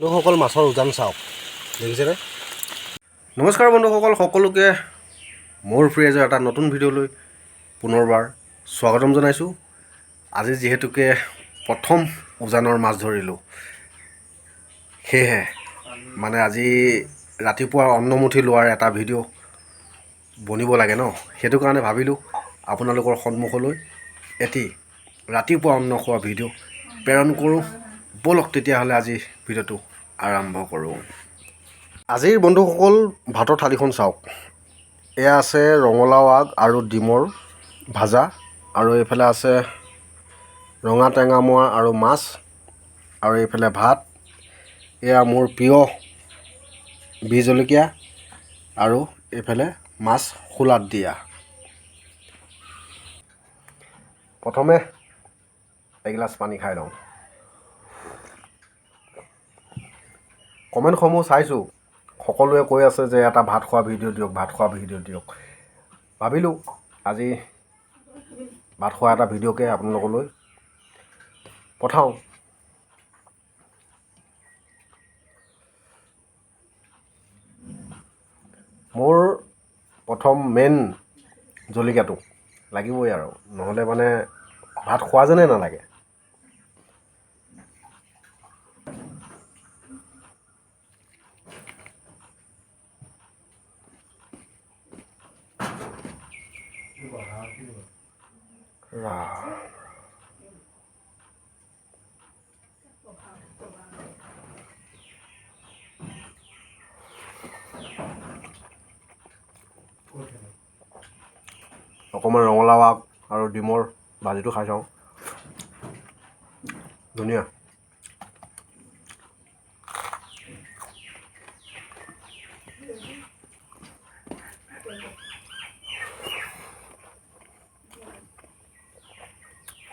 বন্ধুসকল মাছৰ উজান চাওক দেখিছেনে। নমস্কাৰ বন্ধুসকল, সকলোকে মোৰ ফ্ৰেজৰ এটা নতুন ভিডিঅ'লৈ পুনৰবাৰ স্বাগতম জনাইছোঁ। আজি যিহেতুকে প্ৰথম উজানৰ মাছ ধৰিলোঁ, সেয়েহে মানে আজি ৰাতিপুৱা অন্নমুঠি লোৱাৰ এটা ভিডিঅ' বনিব লাগে ন, সেইটো কাৰণে ভাবিলোঁ আপোনালোকৰ সন্মুখলৈ এটি ৰাতিপুৱা অন্ন খোৱা ভিডিঅ' প্ৰেৰণ কৰোঁ। ব'লক তেতিয়াহ'লে আজি ভিডিঅ'টো আৰম্ভ কৰোঁ। আজিৰ বন্ধুসকল ভাতৰ থালিখন চাওক। এয়া আছে ৰঙালাও আগ আৰু ডিমৰ ভাজা, আৰু এইফালে আছে ৰঙা টেঙা মোৱা আৰু মাছ, আৰু এইফালে ভাত। এয়া মোৰ প্ৰিয় বি জলকীয়া, আৰু এইফালে মাছ খোলাত দিয়া। প্ৰথমে এগিলাচ পানী খাই লওঁ। কমেণ্টসমূহ চাইছোঁ, সকলোৱে কৈ আছে যে এটা ভাত খোৱা ভিডিঅ' দিয়ক, ভাত খোৱা ভিডিঅ' দিয়ক। ভাবিলোঁ আজি ভাত খোৱা এটা ভিডিঅ'কে আপোনালোকলৈ পঠাওঁ। মোৰ প্ৰথম মেইন জলকীয়াটো লাগিবই, আৰু নহ'লে মানে ভাত খোৱা যেনে নালাগে। অকণমান ৰঙালাও আগ আৰু ডিমৰ ভাজিটো খাই চাওঁ, ধুনীয়া।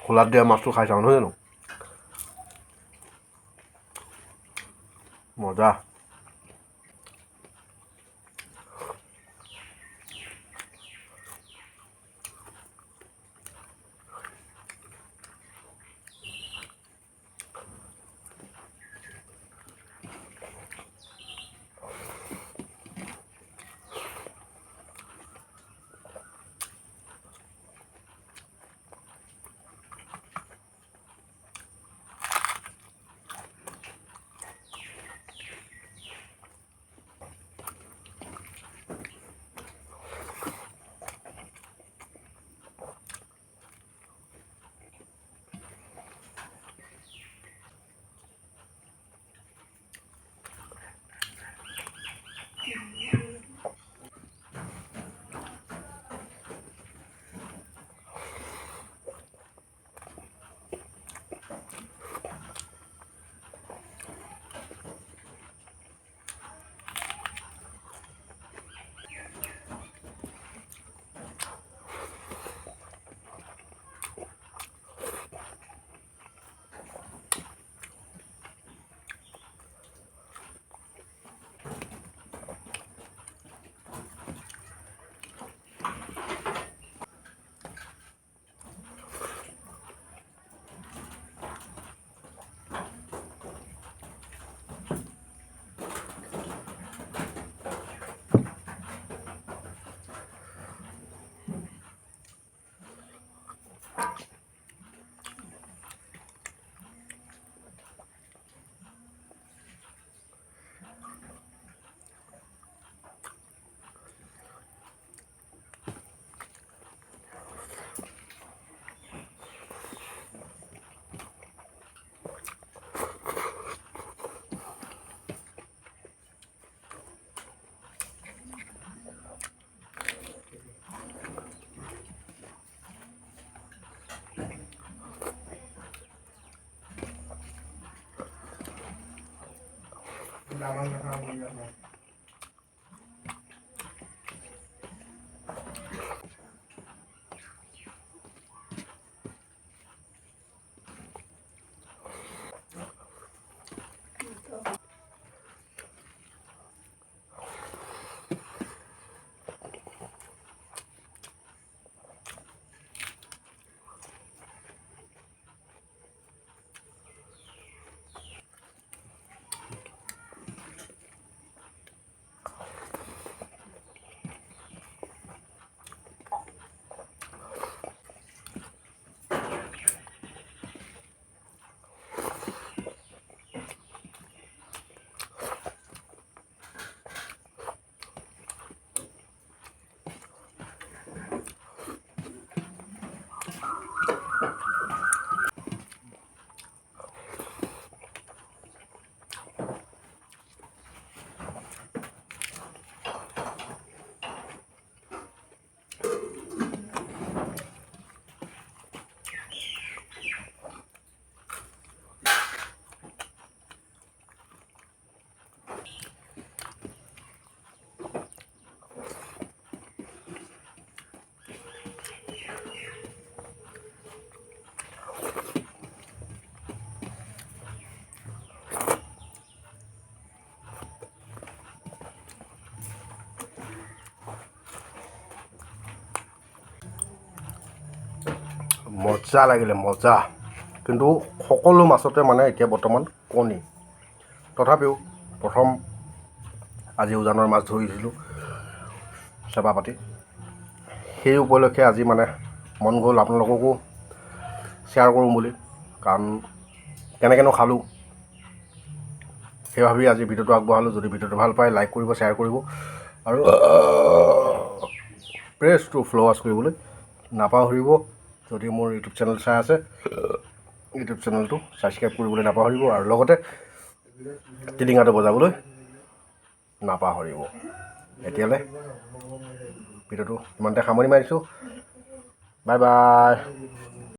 খোলাত দিয়া মাছটো খাই চাওঁ, নহয় জানো? মজা। মজা লাগিলে মজা। কিন্তু সকলো মাছতে মানে এতিয়া বৰ্তমান কণী। তথাপিও প্ৰথম আজি উজানৰ মাছ ধৰিছিলোঁ চেপা পাতি, সেই উপলক্ষে আজি মানে মন গ'ল আপোনালোককো শ্বেয়াৰ কৰোঁ বুলি, কাৰণ কেনেকৈনো খালোঁ সেই ভাবি আজি ভিডিঅ'টো আগবঢ়ালোঁ। যদি ভিডিঅ'টো ভাল পায় লাইক কৰিব, শ্বেয়াৰ কৰিব আৰু প্ৰেছ টু ফ'ল' আছ কৰিবলৈ নাপাহৰিব। যদি মোৰ ইউটিউব চেনেল চাই আছে, ইউটিউব চেনেলটো ছাবস্ক্ৰাইব কৰিবলৈ নাপাহৰিব আৰু লগতে টিলিঙাটো বজাবলৈ নাপাহৰিব। এতিয়ালৈ ভিডিঅ'টো ইমানতে সামৰণি মাৰিছোঁ। Bye bye.